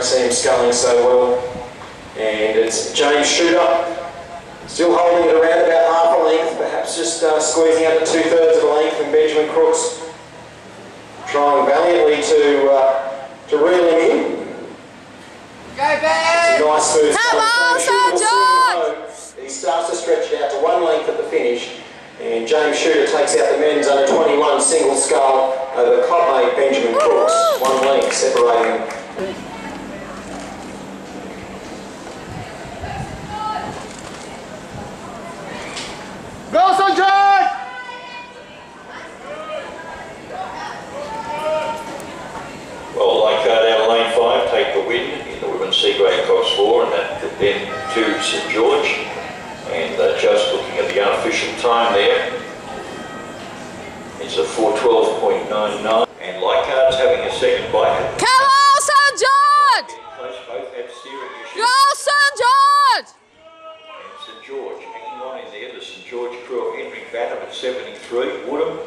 see him sculling so well. And it's James Shooter, still holding it around about half a length, perhaps just squeezing out to 2/3 of a length, and Benjamin Crooks trying valiantly to reel him in. Go back! Nice smooth. Come on, Sir George! He starts to stretch it out to 1 length at the finish, and James Shooter takes out the men's under 21 single scull over clubmate Benjamin Crooks. 1 length separating them. Go, Sir George! Well, like out of lane 5, take the win in the women's C grade Cox 4, and that then to St George. And just looking at the unofficial time there, it's a 4:12.99. And Leichhardt's having a second bite. Come on, Sir George! Both have steering issues. Go, Sir George! And St George hanging on in there. The St George crew of Henry Batten at 73, Woodham,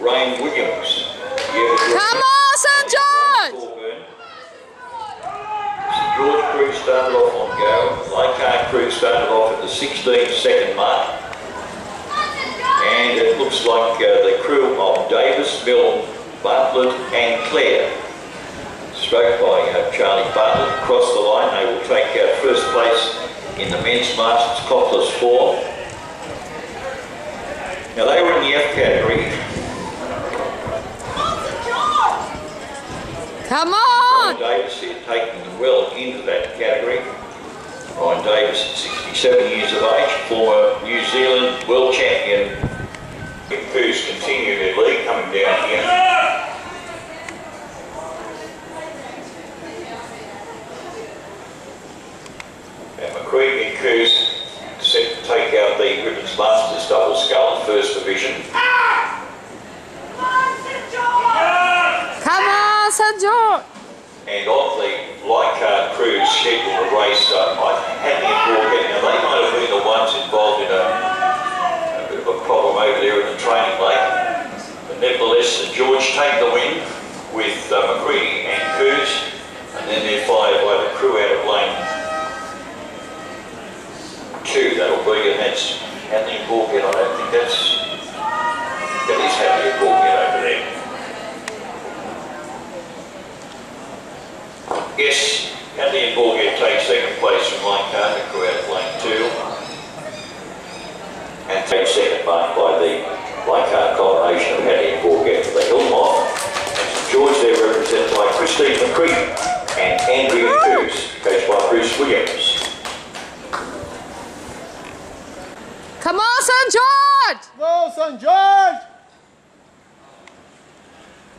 Rain Williams. Come on, Sir George! St George crew started off on go. Leichhardt crew started off at the 16-second mark. And it looks like the crew of Davis, Mill, Bartlett and Clare, stroked by Charlie Bartlett, across the line. They will take first place in the men's Masters Copplers 4. Now they were in the F category. Come on! Ryan Davis here taking them well into that category. Ryan Davis at 67 years of age, former New Zealand world champion. Who's continuing their lead coming down here. And McCreevy and Coos set to take out the Women's Masters double scull in first division. Come on, Sir George! And of the Leichhardt crew's scheduled race, Hadley and Borgett, now they might have been the ones involved in a bit of a problem over there in the training lane. But nevertheless, St George take the win with McCready and Coos, and then they're followed by the crew out of lane 2. That'll be, and that's Hadley and Borgett. I don't think that is Hadley and Borgett over there. Yes, Hadley and Borgett take second place from Leichhardt, the crew out of lane 2. And take second mark by the Leichhardt combination of Hadley and Borgett for the Hillmont. And St George there represented by Christine McCready and Andrea Coos, coached by Bruce Williams. Come on, St George! Go, St George!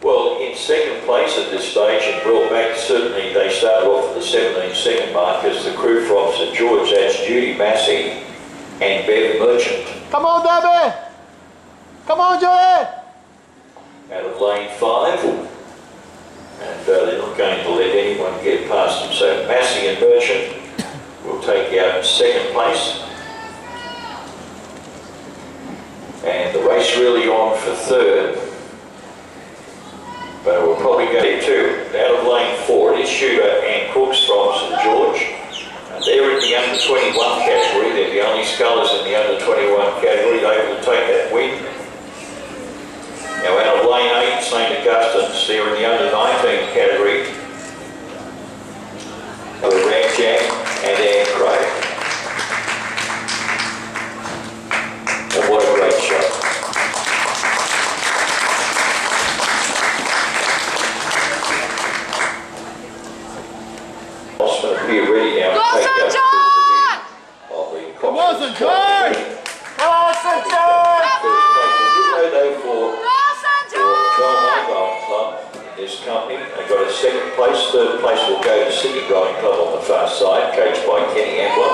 Well, in second place at this stage and brought back, certainly they started off at the 17-second mark as the crew from St George, that's Judy Massey and Bev Merchant. Come on, Debbie! Come on, Joey! Out of lane 5. And they're not going to let anyone get past them. So Massey and Merchant will take out second place. And the race really on for third. But we'll probably go there too. Out of lane 4, it is Shooter and Crooks from St George. And they're in the under 21 category. They're the only scullers in the under 21 category. They will take that win. Now out of lane 8, St Augustine's, they're in the under 19 category. Ramjack and Anne Craig. And what a great shot. Be ready now to take out the Come on, St George! Come on, St George! This company, they got a second place. Third place will go to Sydney Rowing Club on the far side, coached by Kenny Ambler.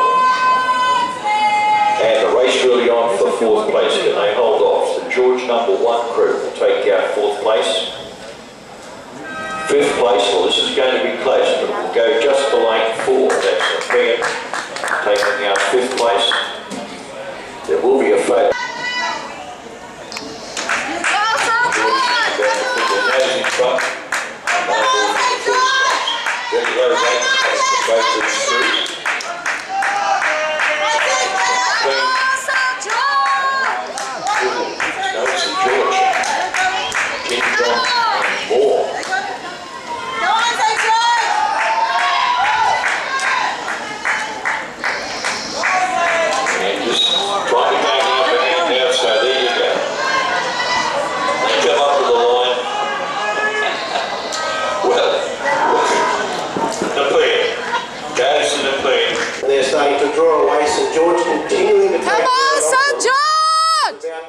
And the race really on for fourth place. Can they hold off? The George number 1 crew will take out fourth place. Fifth place, well this is going to be close, but we'll go just to lane 4. That's a Megan taking out fifth place. There will be a photo. Nose in front. Very low rate. been. They're starting to draw away. St George continuing to take Come on, St George!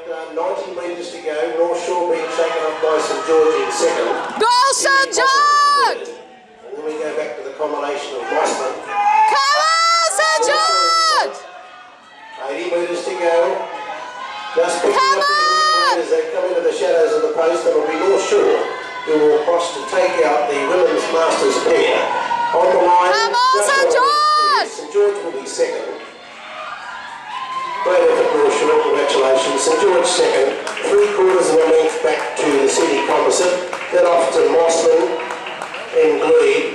About 90 metres to go. North Shore being taken up by St George in second. Go, St George! And then we go back to the combination of Mossman. Come on, St George! 80 metres to go. Just picking Come up their on! as they come into the shadows of the post. It'll be North Shore who will cross to take out the women's masters pair. On the line. Come on, St George! St George will be second. Great effort, North Shore. Congratulations. St George second. 3/4 of a length back to the City Composite. Then off to Mossman in Glebe.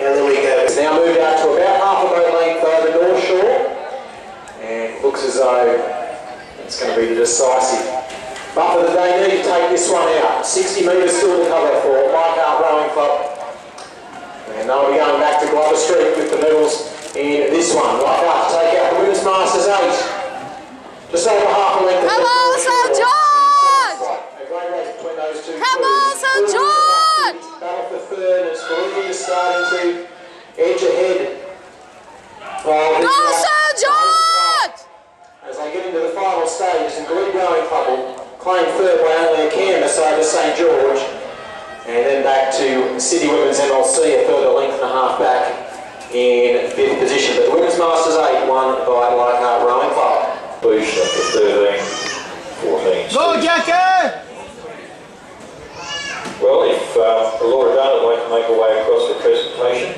And then we go. It's now moved out to about half a boat length over North Shore. And looks as though it's going to be the decisive buffer that they need to take this one out. 60 metres still to cover for Regatta Rowing Club. And they'll be going back to Glover Street with the medals in this one. Regatta take out the Women's Masters 8. Just over half a length. Come on, St George! A great race between those two. Come on, St George! Battle for third, and Spalini is starting to edge ahead. Go, St George! As they get into the final stages, and Glebe Rowing Club will claim third by only a canvas over St George. And then back to City Women's MLC, a further length and a half back in fifth position. But the Women's Masters 8 won by Regatta Rowing Club. Boost up to 13, 14. Go, Jackie! Well, if Laura Dunn would like to make her way across the presentation,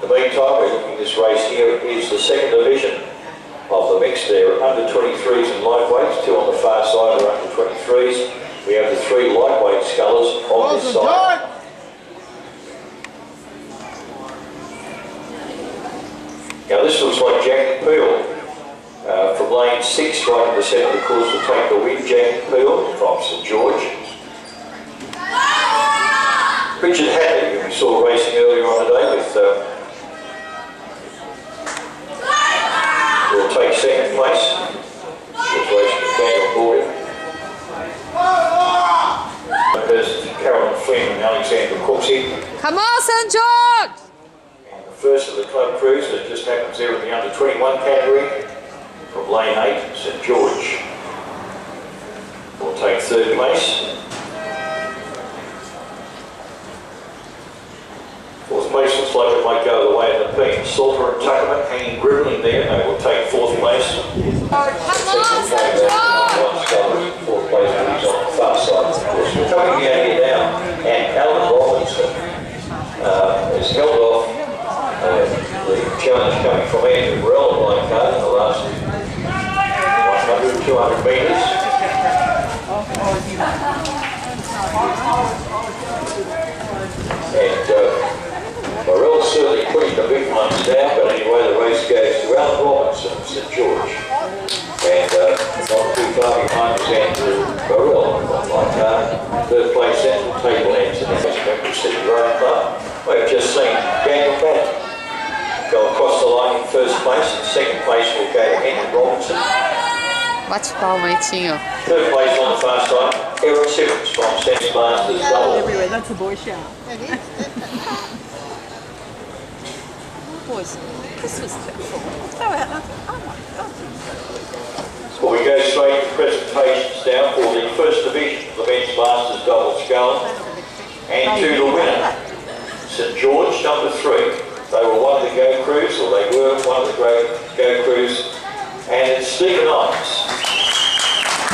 in the meantime, we're looking at this race here. Is the second division of the mix. There are under 23s and lightweights, two on the far side are under 23s. We have the three lightweight scullers on this side. Now this looks like Jackie Peel from lane 6 right in the centre of the course will take the win. Jackie Peel from St George. Richard Hadley, who we saw racing earlier on today with will take second place. She was racing with Daniel Gordon. There's Carolyn Flynn and Alexander Cooksey. Come on, St George! And the first of the club crews that just happens there in the under 21 category from lane 8, St George will take third place. Fourth place looks like it might go the way of the pink. Salter and Tuckerman hanging grimly there. They will take fourth place. Come on, St George! Fourth place is on the far side of the course. We're coming down here now, and Alan Robinson has held off the challenge coming from Andrew Burrell line card in the last 100, 200 metres. And Burrell's certainly putting the big ones down, but anyway, the race goes to Alan Robinson of St George. And not too far behind is Andrew Burrell on my car. Third place central table ends in the City Rowing Club. We've just seen Daniel Bennett go across the line in first place, and second place will go to Henry Robinson. Bate palma aí, Tinho. Third place on the far side, Eric Simmons from St Masters Double. Everywhere, that's a boy shout. Boys, this was beautiful. So, oh my God. Well, we go straight to presentations now for the first division of the men's Masters Double Scull. And to the winner, St George, number 3. They were one of the Go Crews, or they were one of the great Go Crews. And it's Stephen Ives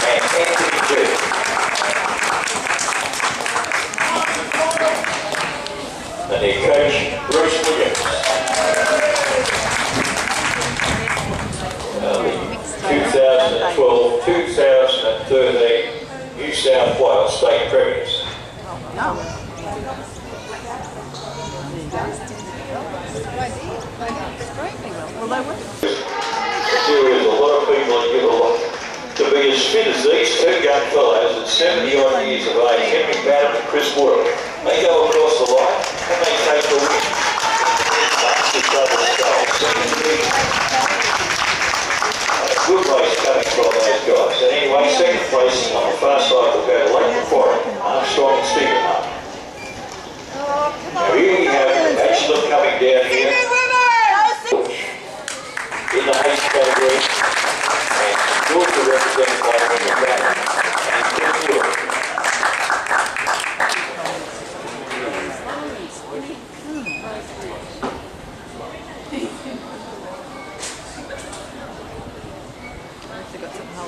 and Anthony G. And their coach, Bruce Williams. 2012-2013 New South Wales State Premiers. There is a lot of people that give a lot to be as fit as these two young fellows at 70 odd years of age, Henry Bannon and Chris Worrell. They go across the line and they take the win. Good race coming from those guys. And anyway, second place on the far side will go to Lake Macquarie, Armstrong and Stephen. Now here we have Ashland coming down here.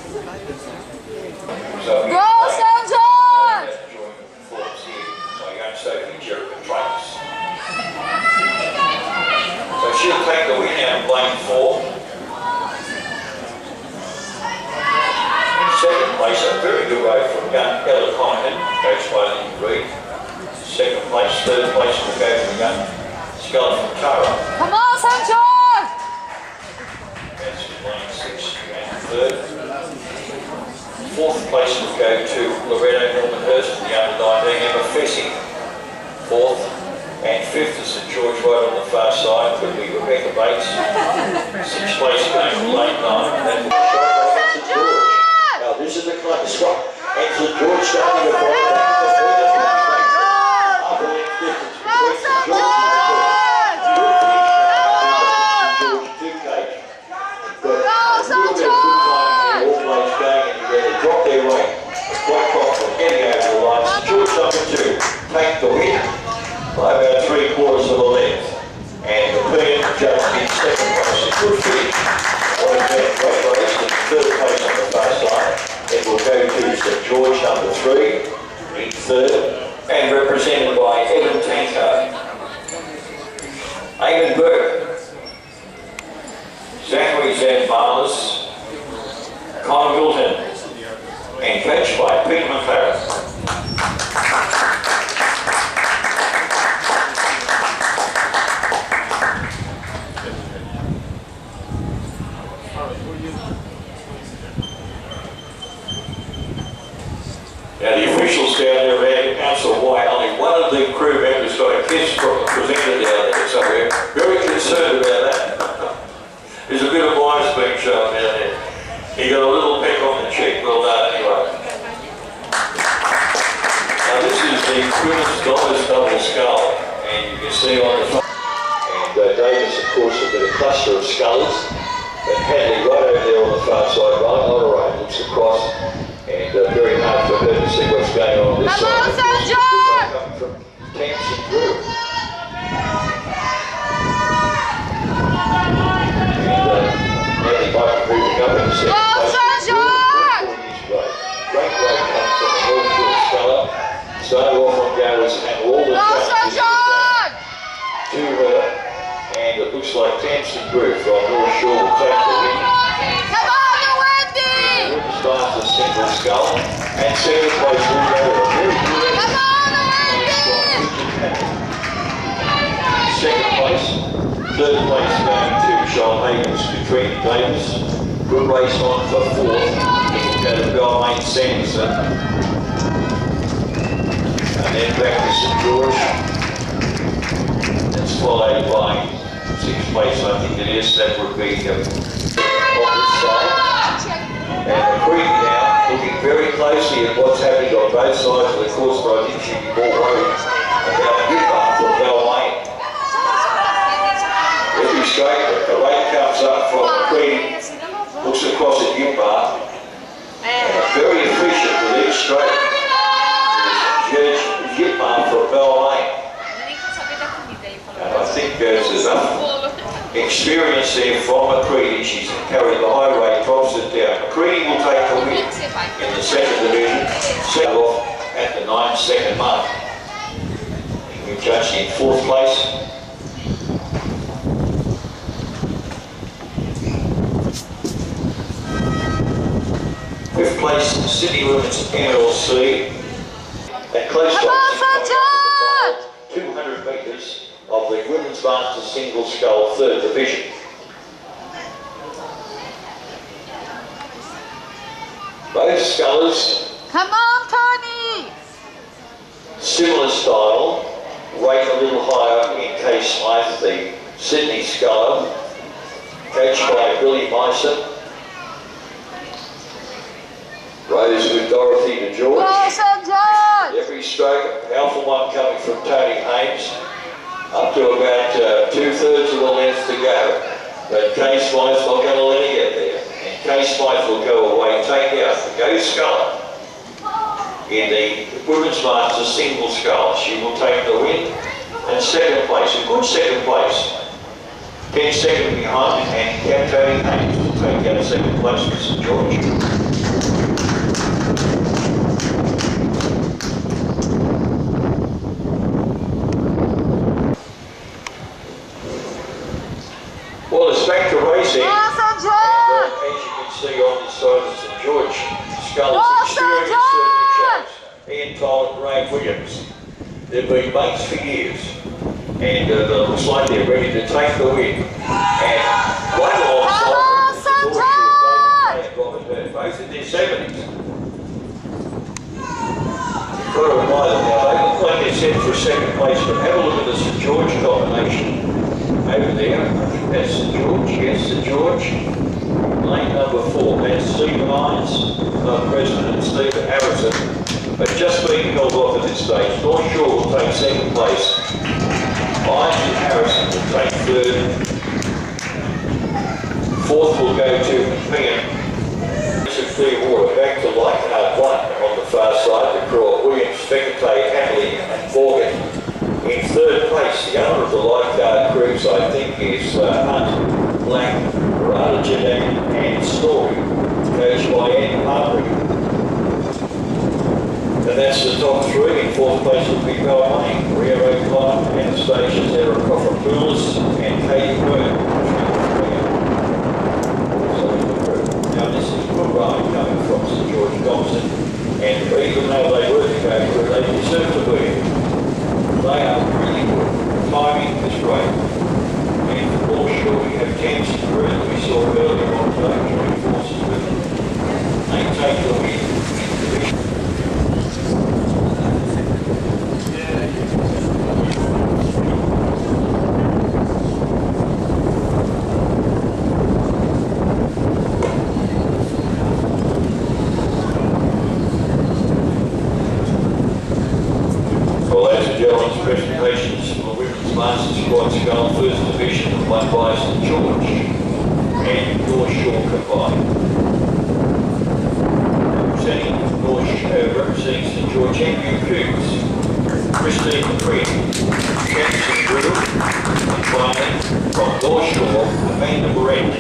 So Go St. George! So you're going to Sophie Jericho Trace. So she'll take the win out of lane 4. Second place, a very good road from gun Ella Conahan, coached by Lindy Reid. Second place, third place will go to the gun Scully from Tara. Come on, St. George! That's in lane 6 and third. Fourth place will go to Loretto Normanhurst, the under-19 Emma Fessy. Fourth and fifth is St. George right on the far side, could be Rebecca Bates. Sixth place going to lane 9. St. George! Now this is the club swap. And St. George starting to fall back to the upper left distance between St. George and George 2K. But a little bit of good time in all plays going and you're going to drop their weight. Quite confident getting over the line. St. George number 2 take the win by about 3/4 of a length. And the Queen just in second place. A good finish. On that great race in third place on the far side. It will go to St. George number 3 in third. And represented by Evan Tanko, Eamon Burke, Zachary Zambalas, Connor Milton, and coached by Peter McLaren. Now the officials down there had Council White, only one of the crew members got a kiss from the presenter down there, so we're very concerned about that. There's a bit of bias being shown down there. He got a little peck on the cheek, well done anyway. Now this is the women's double skull, and you can see on the front. And Davis, of course, has got a cluster of sculls. But Hadley right over there on the far side, right on the right, looks across. And very hard for her to see what's going on this Come side. on, St. George! Coming from Tamsin Drew. And Hadley might be moving up in the second Go place. St. George! 4 years ago. Great road comes from the Northfield Sculler. Started off on goers and all the Go St. challenges George! to her. And it looks like Tamsin Drew from North Shore will take the win. Come on, Wendy! Starts the single skull, and second place will go to a very good Come on, Wendy! second place. Third place going to Sean Havens, Katrina Davis. Good race on for fourth. It will go to Belmane Sanderson. And then back to St. George. That's followed by sixth place, I think it is. That would be on this side. And the Queen now looking very closely at what's happening on both sides of the course, but I think she'd be more worried about Newmark from Belmane. Every straight, the rate comes up from the Queen, looks across at Newmark, and very efficient with each straight. Judge Newmark from Belmane. And I think there's enough experience there from McCready. She's carried the high rate, drops it down. McCready will take the win in the second division, set off at the 9-second mark. We've judged in fourth place. Fifth place, Sydney Women's MLC. And close Come on, St. George! 200 metres of the Women's Masters Single Scull third division. Both scullers, Come on, Tony! similar style, rate a little higher in Kay Smythe, the Sydney sculler, coached by Billy Myson. Rose with Dorothy de George. Go St. George! Every stroke, a powerful one coming from Tony Haynes, up to about 2/3 of the length to go. But Kay Smythe's not going to let it get there. And Kay Smythe will go away, take out the Go Sculler in the Women's Masters Single Scull. She will take the win and second place, a good second place. 10 seconds behind, and Tony Haynes will take out second place for St. George. Well, it's back to racing. Go St. As George! you can see on the side of St George, Scully's Go experience St. certainly George! shows. Ian Toll and Ray Williams. They've been mates for years, and it looks like they're ready to take the win. And right alongside Come on, St. George! Robert Byrne, both in their 70s. You've got to admire them now. They look like they're set for second place, but have a look at the St George combination over there. That's St George, yes, St George. Lane number 4, that's Stephen Irons, President and Stephen Harrison. But just being held off at this stage. North Shore will take second place. Irons and Harrison will take third. Fourth will go to McPean. Clearwater back to Leichhardt 1 on the far side. The Craw, Williams, Fekete, Hadley and Morgan. In third place, the owner of the Leichhardt Cruise, I think, is Hunt, Black, Regatta, and Story, coached by Anne Harbury. And that's the top 3. In fourth place will be Balmain, Rio O'Connor, Anastasia, Sarah Coffer-Poulos, and Katie Byrne. Now this is a good ride coming from St George Thompson, and even though they were to go through, they deserve to win. They are really good. Timing is great. And for North Shore, we have Thames and Brew that we saw earlier on today, joining forces with them. They take the win. Presentations for the Women's Masters Squad Scale First Division won by St George and North Shore combined. Representing St George, Andrew Coombs, Christine McCrean, Jensen Brew, and finally from North Shore, Amanda Moretti.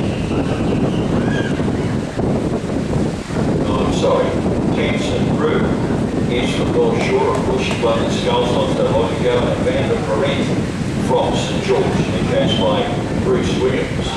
Oh, I'm sorry, Jensen Brew is from North Shore, of course she won the skulls not so long ago, and Amanda Moretti from St George, and coached by Bruce Williams.